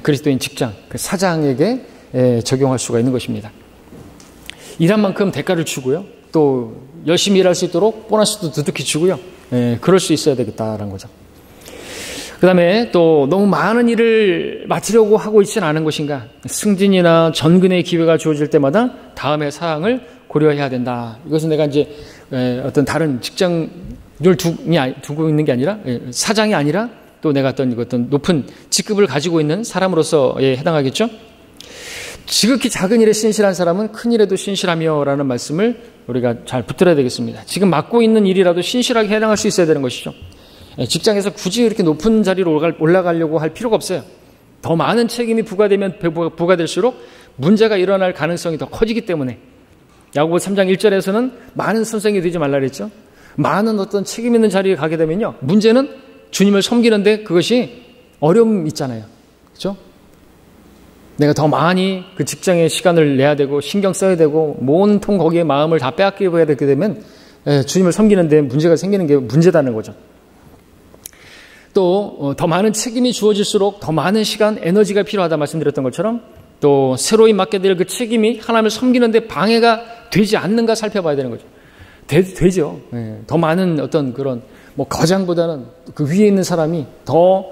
그리스도인 직장, 그 사장에게 적용할 수가 있는 것입니다. 일한 만큼 대가를 주고요. 또 열심히 일할 수 있도록 보너스도 두둑히 주고요. 그럴 수 있어야 되겠다라는 거죠. 그 다음에 또 너무 많은 일을 맡으려고 하고 있지는 않은 것인가. 승진이나 전근의 기회가 주어질 때마다 다음의 사항을 고려해야 된다. 이것은 내가 이제 어떤 다른 직장을 두고 있는 게 아니라 사장이 아니라 또 내가 어떤 높은 직급을 가지고 있는 사람으로서에 해당하겠죠. 지극히 작은 일에 신실한 사람은 큰 일에도 신실하며 라는 말씀을 우리가 잘 붙들어야 되겠습니다. 지금 맡고 있는 일이라도 신실하게 해당할 수 있어야 되는 것이죠. 직장에서 굳이 이렇게 높은 자리로 올라가려고 할 필요가 없어요. 더 많은 책임이 부과될수록 문제가 일어날 가능성이 더 커지기 때문에 야고보 3장 1절에서는 많은 선생이 되지 말라 그랬죠. 많은 어떤 책임 있는 자리에 가게 되면요. 문제는 주님을 섬기는데 그것이 어려움이 있잖아요. 그렇죠? 내가 더 많이 그 직장에 시간을 내야 되고 신경 써야 되고 온통 거기에 마음을 다 빼앗기게 되게 되면 주님을 섬기는데 문제가 생기는 게 문제다는 거죠. 또 더 많은 책임이 주어질수록 더 많은 시간, 에너지가 필요하다 말씀드렸던 것처럼 또 새로이 맡게 될 그 책임이 하나님을 섬기는데 방해가 되지 않는가 살펴봐야 되는 거죠. 되죠. 더 많은 어떤 그런 과장보다는 그 위에 있는 사람이 더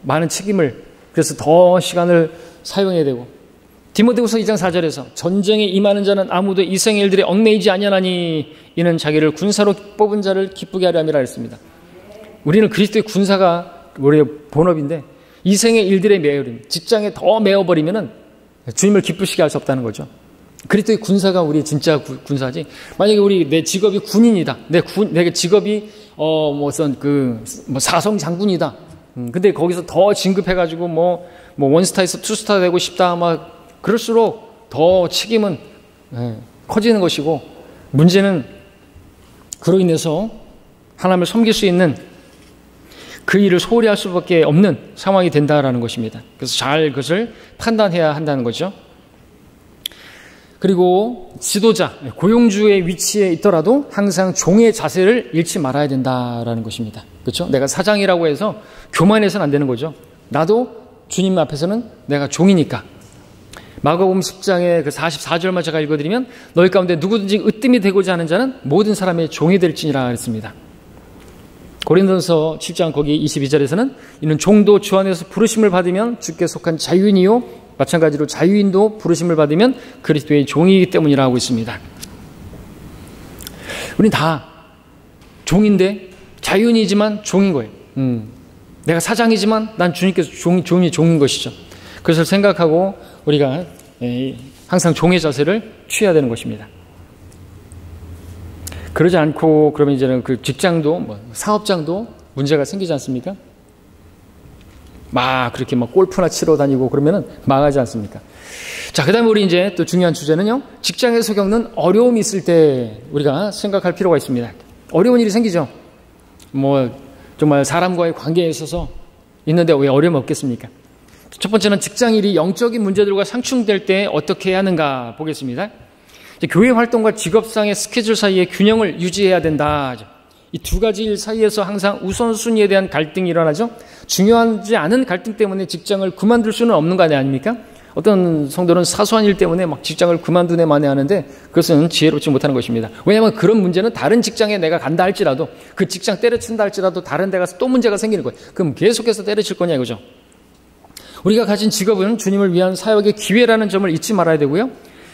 많은 책임을 그래서 더 시간을 사용해야 되고 디모데후서 2장 4절에서 전쟁에 임하는 자는 아무도 이생의 일들에 얽매이지 아니하나니 이는 자기를 군사로 뽑은 자를 기쁘게 하려 함이라 했습니다. 우리는 그리스도의 군사가 우리의 본업인데 이생의 일들에 매여버리면 직장에 더 매여버리면은 주님을 기쁘시게 할 수 없다는 거죠. 그리스도의 군사가 우리의 진짜 군사지. 만약에 내 직업이 군인이다. 내 직업이 사성 장군이다. 근데 거기서 더 진급해가지고 원스타에서 투스타 되고 싶다. 그럴수록 더 책임은 커지는 것이고 문제는 그로 인해서 하나님을 섬길 수 있는 그 일을 소홀히 할 수밖에 없는 상황이 된다라는 것입니다. 그래서 잘 그것을 판단해야 한다는 거죠. 그리고 지도자, 고용주의 위치에 있더라도 항상 종의 자세를 잃지 말아야 된다라는 것입니다. 그렇죠? 내가 사장이라고 해서 교만해서는 안 되는 거죠. 나도 주님 앞에서는 내가 종이니까. 마가복음 10장의 그 44절만 제가 읽어드리면 너희 가운데 누구든지 으뜸이 되고자 하는 자는 모든 사람의 종이 될지니라 그랬습니다. 고린도서 7장 거기 22절에서는 이는 종도 주 안에서 부르심을 받으면 주께 속한 자유인이요 마찬가지로 자유인도 부르심을 받으면 그리스도의 종이기 때문이라 하고 있습니다. 우린 다 종인데 자유인이지만 종인 거예요. 내가 사장이지만 난 주님께서 종인 것이죠. 그것을 생각하고 우리가 항상 종의 자세를 취해야 되는 것입니다. 그러지 않고 그러면 이제는 그 직장도 사업장도 문제가 생기지 않습니까? 그렇게 골프나 치러 다니고 그러면은 망하지 않습니까? 자, 그 다음에 우리 이제 또 중요한 주제는요. 직장에서 겪는 어려움이 있을 때 우리가 생각할 필요가 있습니다. 어려운 일이 생기죠. 정말 사람과의 관계에 있어서 있는데 왜 어려움이 없겠습니까? 첫 번째는 직장일이 영적인 문제들과 상충될 때 어떻게 해야 하는가 보겠습니다. 교회 활동과 직업상의 스케줄 사이에 균형을 유지해야 된다. 이 두 가지 일 사이에서 항상 우선순위에 대한 갈등이 일어나죠. 중요하지 않은 갈등 때문에 직장을 그만둘 수는 없는 거 아닙니까? 어떤 성도는 사소한 일 때문에 막 직장을 그만두네 마네 하는데 그것은 지혜롭지 못하는 것입니다. 왜냐하면 그런 문제는 다른 직장에 내가 간다 할지라도 그 직장 때려친다 할지라도 다른 데 가서 또 문제가 생기는 거예요. 그럼 계속해서 때려칠 거냐 이거죠. 우리가 가진 직업은 주님을 위한 사역의 기회라는 점을 잊지 말아야 되고요.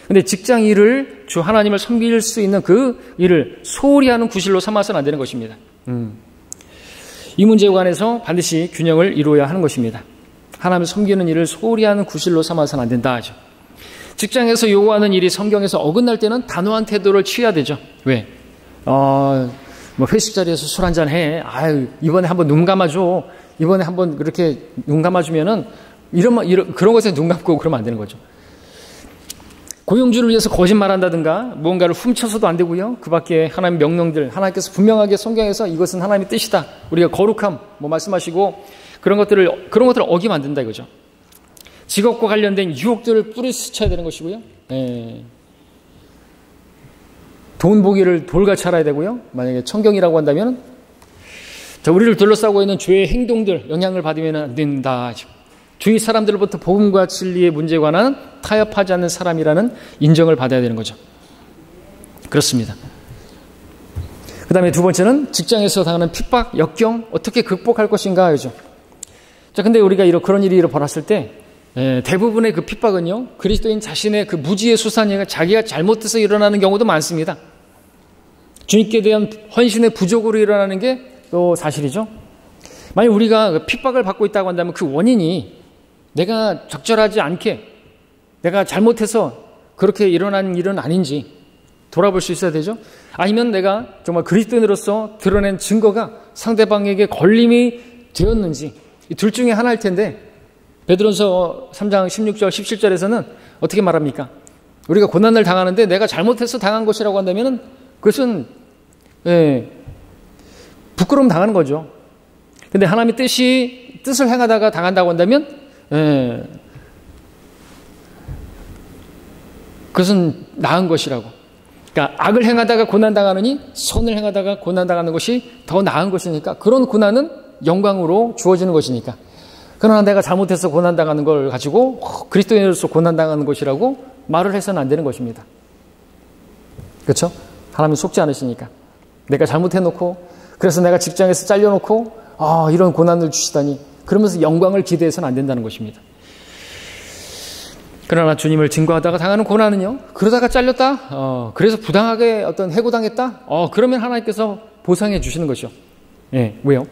근데 직장 일을 주 하나님을 섬길 수 있는 그 일을 소홀히 하는 구실로 삼아서는 안 되는 것입니다. 이 문제에 관해서 반드시 균형을 이루어야 하는 것입니다. 하나님을 섬기는 일을 소홀히 하는 구실로 삼아서는 안 된다 하죠. 직장에서 요구하는 일이 성경에서 어긋날 때는 단호한 태도를 취해야 되죠. 왜? 뭐 회식 자리에서 술 한잔 해. 아유, 이번에 한번 눈 감아줘. 이번에 한번 그렇게 눈 감아주면은 그런 것에 눈 감고 그러면 안 되는 거죠. 고용주를 위해서 거짓말한다든가 무언가를 훔쳐서도 안 되고요. 그 밖에 하나님의 명령들, 하나님께서 분명하게 성경에서 이것은 하나님의 뜻이다. 우리가 거룩함 뭐 말씀하시고 그런 것들을 어기면 안 된다 이거죠. 직업과 관련된 유혹들을 뿌리스쳐야 되는 것이고요. 돈 보기를 돌같이 알아야 되고요. 만약에 청경이라고 한다면 우리를 둘러싸고 있는 죄의 행동들 영향을 받으면 안 된다. 주위 사람들로부터 복음과 진리의 문제에 관한 타협하지 않는 사람이라는 인정을 받아야 되는 거죠. 그렇습니다. 그 다음에 두 번째는 직장에서 당하는 핍박, 역경 어떻게 극복할 것인가 하죠. 자, 근데 우리가 그런 일이 벌어졌을 때 대부분의 그 핍박은요, 그리스도인 자신의 그 무지의 수사니까 자기가 잘못해서 일어나는 경우도 많습니다. 주님께 대한 헌신의 부족으로 일어나는 게 또 사실이죠. 만약 우리가 그 핍박을 받고 있다고 한다면 그 원인이 내가 적절하지 않게 내가 잘못해서 그렇게 일어난 일은 아닌지 돌아볼 수 있어야 되죠. 아니면 내가 정말 그리스도인으로서 드러낸 증거가 상대방에게 걸림이 되었는지 이 둘 중에 하나일 텐데 베드로전서 3장 16절 17절에서는 어떻게 말합니까? 우리가 고난을 당하는데 내가 잘못해서 당한 것이라고 한다면 그것은 부끄러움 당하는 거죠. 근데 하나님의 뜻을 행하다가 당한다고 한다면 그것은 나은 것이라고. 그러니까 악을 행하다가 고난당하느니 선을 행하다가 고난당하는 것이 더 나은 것이니까 그런 고난은 영광으로 주어지는 것이니까. 그러나 내가 잘못해서 고난당하는 걸 가지고 그리스도인으로서 고난당하는 것이라고 말을 해서는 안 되는 것입니다. 그렇죠? 하나님은 속지 않으시니까. 내가 잘못해놓고 그래서 내가 직장에서 잘려놓고 이런 고난을 주시다니 그러면서 영광을 기대해서는 안 된다는 것입니다. 그러나 주님을 증거하다가 당하는 고난은요, 그러다가 잘렸다, 그래서 부당하게 어떤 해고당했다, 그러면 하나님께서 보상해 주시는 것이죠. 왜요?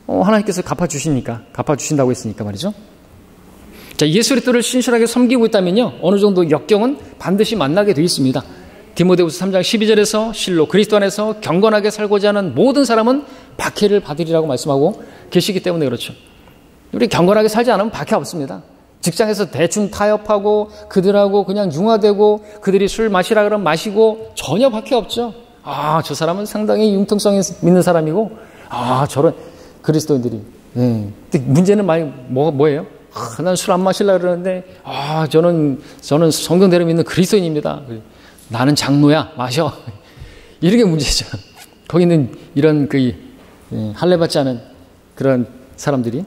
하나님께서 갚아주신다고 했으니까 말이죠. 자, 예수 그리스도를 신실하게 섬기고 있다면요, 어느 정도 역경은 반드시 만나게 되어 있습니다. 디모데후서 3장 12절에서 실로 그리스도 안에서 경건하게 살고자 하는 모든 사람은 박해를 받으리라고 말씀하고 계시기 때문에 그렇죠. 우리 경건하게 살지 않으면 박해 없습니다. 직장에서 대충 타협하고 그들하고 그냥 융화되고 그들이 술 마시라 그러면 마시고 전혀 박해 없죠. 저 사람은 상당히 융통성 있는 사람이고 저런 그리스도인들이. 문제는 뭐예요? 난 술 안 마시려고 그러는데 저는 성경대로 믿는 그리스도인입니다. 나는 장로야, 마셔. 이런 게 문제죠. 거기는 이런 할례받지 않은 그런 사람들이.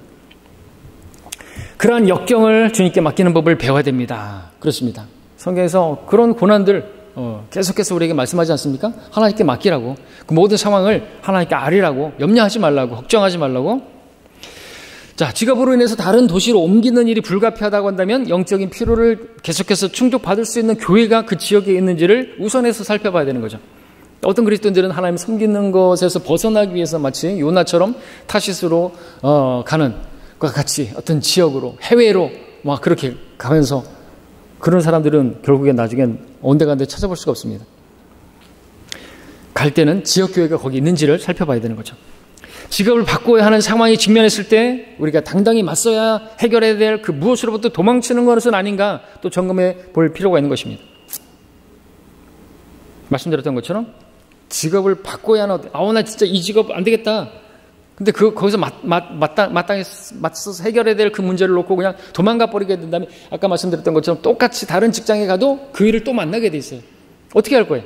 그러한 역경을 주님께 맡기는 법을 배워야 됩니다. 그렇습니다. 성경에서 그런 고난들 계속해서 우리에게 말씀하지 않습니까? 하나님께 맡기라고. 그 모든 상황을 하나님께 아뢰라고. 염려하지 말라고. 걱정하지 말라고. 자, 직업으로 인해서 다른 도시로 옮기는 일이 불가피하다고 한다면 영적인 필요를 계속해서 충족받을 수 있는 교회가 그 지역에 있는지를 우선해서 살펴봐야 되는 거죠. 어떤 그리스도인들은 하나님 섬기는 것에서 벗어나기 위해서 마치 요나처럼 타시스로 가는 것과 같이 어떤 지역으로 해외로 막 그렇게 가면서 그런 사람들은 결국엔 나중엔 온데간데 찾아볼 수가 없습니다. 갈 때는 지역교회가 거기 있는지를 살펴봐야 되는 거죠. 직업을 바꿔야 하는 상황이 직면했을 때 우리가 당당히 맞서야 해결해야 될 그 무엇으로부터 도망치는 것은 아닌가 또 점검해 볼 필요가 있는 것입니다. 말씀드렸던 것처럼 직업을 바꿔야 하나, 나 진짜 이 직업 안 되겠다. 근데 거기서 마땅히 맞서서 해결해야 될 그 문제를 놓고 그냥 도망가 버리게 된다면 아까 말씀드렸던 것처럼 똑같이 다른 직장에 가도 그 일을 또 만나게 돼 있어요. 어떻게 할 거예요?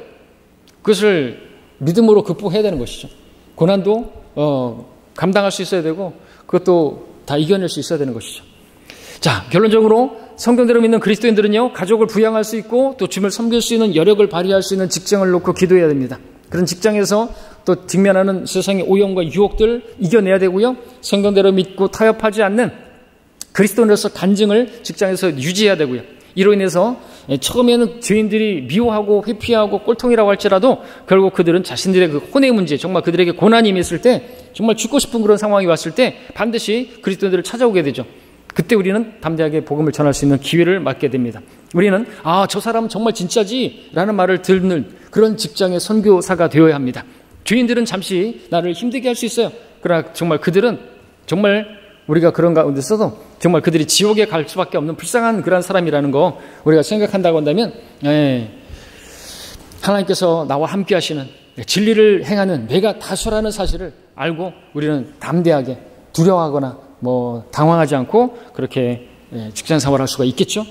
그것을 믿음으로 극복해야 되는 것이죠. 고난도 감당할 수 있어야 되고 그것도 다 이겨낼 수 있어야 되는 것이죠. 자, 결론적으로 성경대로 믿는 그리스도인들은요, 가족을 부양할 수 있고 또 주님을 섬길 수 있는 여력을 발휘할 수 있는 직장을 놓고 기도해야 됩니다. 그런 직장에서 또 직면하는 세상의 오염과 유혹들 이겨내야 되고요. 성경대로 믿고 타협하지 않는 그리스도인으로서 간증을 직장에서 유지해야 되고요. 이로 인해서 처음에는 죄인들이 미워하고 회피하고 꼴통이라고 할지라도 결국 그들은 자신들의 그 혼의 문제, 정말 그들에게 고난이 임했을 때, 정말 죽고 싶은 그런 상황이 왔을 때 반드시 그리스도인들을 찾아오게 되죠. 그때 우리는 담대하게 복음을 전할 수 있는 기회를 맞게 됩니다. 우리는 저 사람은 정말 진짜지 라는 말을 듣는 그런 직장의 선교사가 되어야 합니다. 죄인들은 잠시 나를 힘들게 할 수 있어요. 그러나 정말 그들은 정말 우리가 그런 가운데 있어도 정말 그들이 지옥에 갈 수밖에 없는 불쌍한 그런 사람이라는 거 우리가 생각한다고 한다면, 하나님께서 나와 함께 하시는 진리를 행하는 내가 다수라는 사실을 알고 우리는 담대하게 두려워하거나 당황하지 않고 그렇게 직장 생활을 할 수가 있겠죠.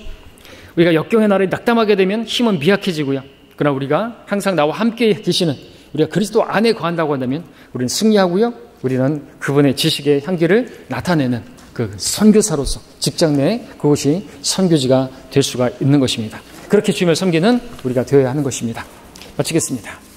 우리가 역경의 날에 낙담하게 되면 힘은 미약해지고요. 그러나 우리가 항상 나와 함께 계시는 우리가 그리스도 안에 거한다고 한다면 우리는 승리하고요. 우리는 그분의 지식의 향기를 나타내는 그 선교사로서 직장 내에 그것이 선교지가 될 수가 있는 것입니다. 그렇게 주님을 섬기는 우리가 되어야 하는 것입니다. 마치겠습니다.